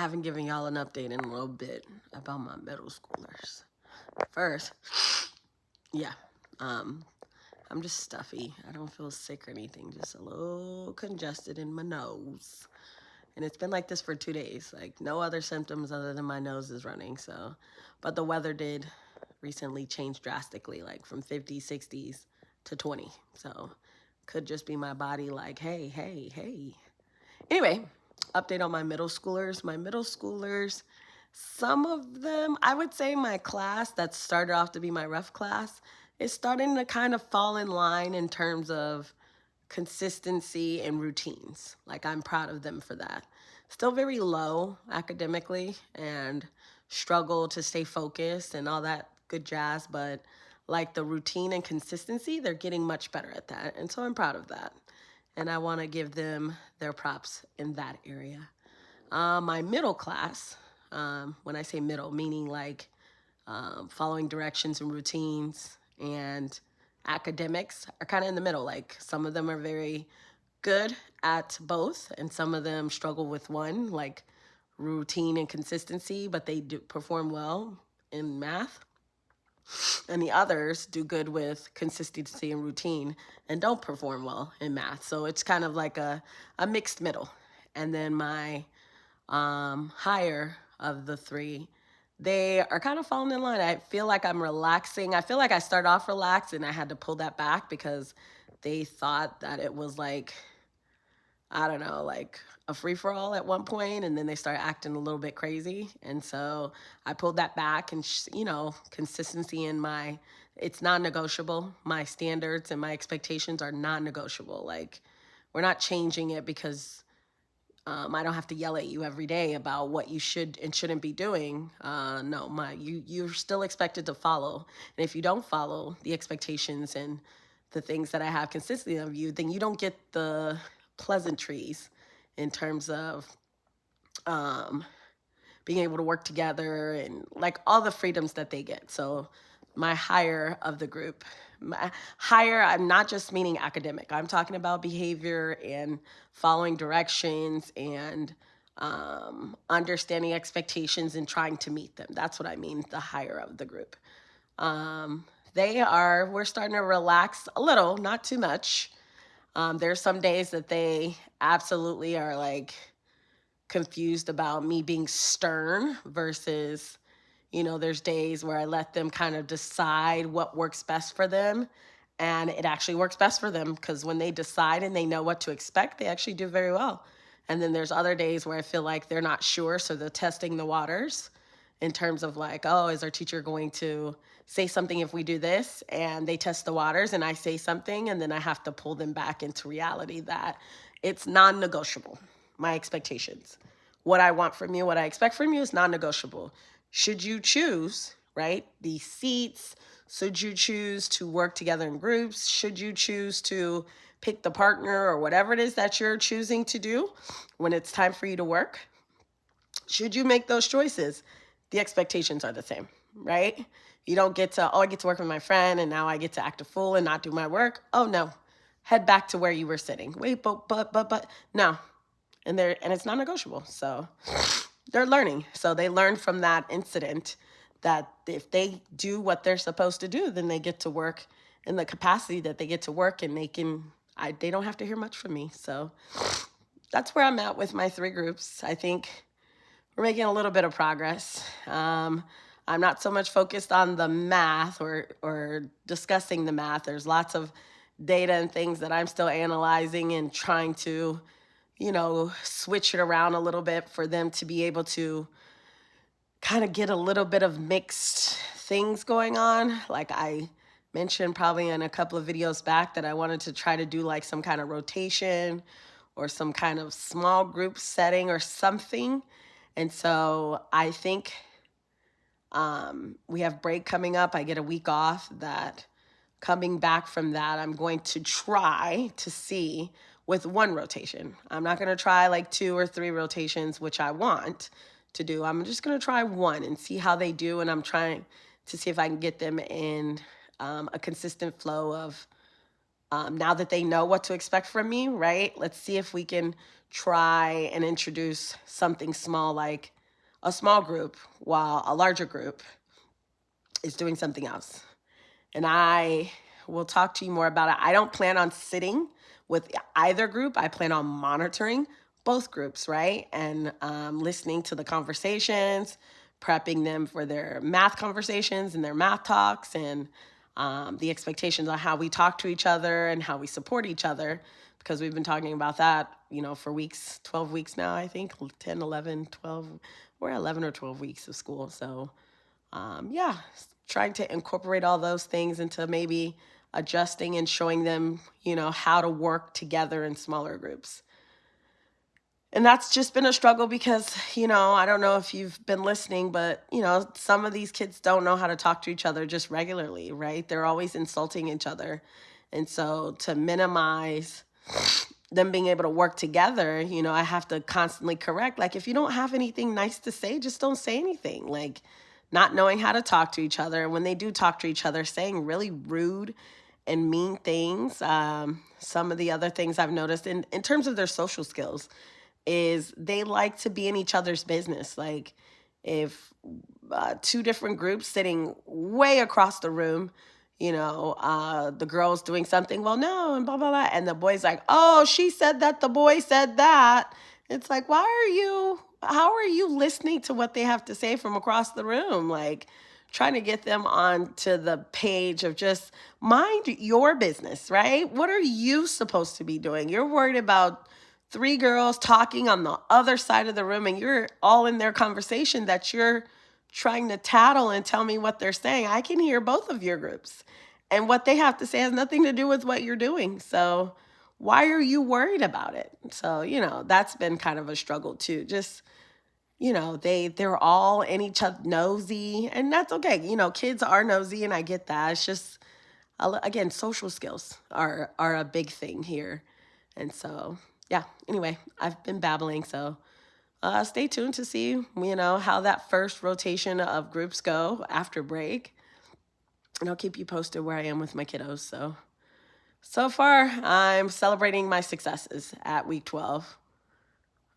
haven't given y'all an update in a little bit about my middle schoolers. First, yeah, um, I'm just stuffy. I don't feel sick or anything, just a little congested in my nose. And it's been like this for 2 days, like no other symptoms other than my nose is running. So, but the weather did recently change drastically, like from 50s, 60s to 20. So, could just be my body like, hey, hey, hey. Anyway, update on my middle schoolers. My middle schoolers, some of them, I would say my class that started off to be my rough class is starting to kind of fall in line in terms of consistency and routines. Like I'm proud of them for that. Still very low academically and struggle to stay focused and all that good jazz, but like the routine and consistency, they're getting much better at that. And so I'm proud of that. And I want to give them their props in that area. My middle class, when I say middle, meaning like following directions and routines and academics, are kind of in the middle. Like some of them are very good at both, and some of them struggle with one, like routine and consistency, but they do perform well in math. And the others do good with consistency and routine and don't perform well in math. So it's kind of like a mixed middle. And then my higher of the three, they are kind of falling in line. I feel like I'm relaxing. I feel like I started off relaxed and I had to pull that back because they thought that it was like, I don't know, like a free for all at one point, and then they start acting a little bit crazy. And so I pulled that back, and consistency in it's non-negotiable. My standards and my expectations are non-negotiable. Like we're not changing it because I don't have to yell at you every day about what you should and shouldn't be doing. No, you're still expected to follow, and if you don't follow the expectations and the things that I have consistently of you, then you don't get the pleasantries in terms of um, being able to work together and like all the freedoms that they get. So my higher of the group, my higher, I'm not just meaning academic. I'm talking about behavior and following directions and understanding expectations and trying to meet them. That's what I mean, the higher of the group. Um, we're starting to relax a little, not too much. There's some days that they absolutely are like confused about me being stern versus, there's days where I let them kind of decide what works best for them. And it actually works best for them because when they decide and they know what to expect, they actually do very well. And then there's other days where I feel like they're not sure. So they're testing the waters in terms of like, oh, is our teacher going to say something if we do this? And they test the waters and I say something and then I have to pull them back into reality that it's non-negotiable, my expectations. What I want from you, what I expect from you is non-negotiable. Should you choose, right, the seats, should you choose to work together in groups, should you choose to pick the partner or whatever it is that you're choosing to do when it's time for you to work, should you make those choices, the expectations are the same, right? You don't get to, oh, I get to work with my friend and now I get to act a fool and not do my work. Oh no, head back to where you were sitting. Wait, but, no. And it's not negotiable. So they're learning. So they learned from that incident that if they do what they're supposed to do, then they get to work in the capacity that they get to work and they don't have to hear much from me. So that's where I'm at with my three groups. I think we're making a little bit of progress. I'm not so much focused on the math or discussing the math. There's lots of data and things that I'm still analyzing and trying to, switch it around a little bit for them to be able to kind of get a little bit of mixed things going on. Like I mentioned probably in a couple of videos back that I wanted to try to do like some kind of rotation or some kind of small group setting or something. And so I think we have break coming up. I get a week off. That coming back from that, I'm going to try to see with one rotation. I'm not going to try like 2 or 3 rotations, which I want to do. I'm just going to try one and see how they do. And I'm trying to see if I can get them in a consistent flow of now that they know what to expect from me, right? Let's see if we can try and introduce something small like a small group while a larger group is doing something else. And I will talk to you more about it. I don't plan on sitting with either group. I plan on monitoring both groups, right? And listening to the conversations, prepping them for their math conversations and their math talks, and the expectations on how we talk to each other and how we support each other, because we've been talking about that, for weeks, 12 weeks now, I think, 10, 11, 12, we're 11 or 12 weeks of school. So yeah, trying to incorporate all those things into maybe adjusting and showing them, how to work together in smaller groups. And that's just been a struggle because, I don't know if you've been listening, but, some of these kids don't know how to talk to each other just regularly, right? They're always insulting each other. And so to minimize them being able to work together, I have to constantly correct. Like, if you don't have anything nice to say, just don't say anything. Like, not knowing how to talk to each other. And when they do talk to each other, saying really rude and mean things. Some of the other things I've noticed in terms of their social skills is they like to be in each other's business. Like, if two different groups sitting way across the room, the girl's doing something, well, no, and blah, blah, blah. And the boy's like, oh, she said that, the boy said that. It's like, how are you listening to what they have to say from across the room? Like, trying to get them onto the page of just mind your business, right? What are you supposed to be doing? You're worried about three girls talking on the other side of the room, and you're all in their conversation that you're trying to tattle and tell me what they're saying. I can hear both of your groups, and what they have to say has nothing to do with what you're doing. So why are you worried about it? So, that's been kind of a struggle too. Just, they're all in each other nosy, and that's okay. Kids are nosy, and I get that. It's just, again, social skills are a big thing here. And so, yeah, anyway, I've been babbling. So stay tuned to see, how that first rotation of groups go after break. And I'll keep you posted where I am with my kiddos. So far, I'm celebrating my successes at week 12.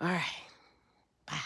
All right. Bye.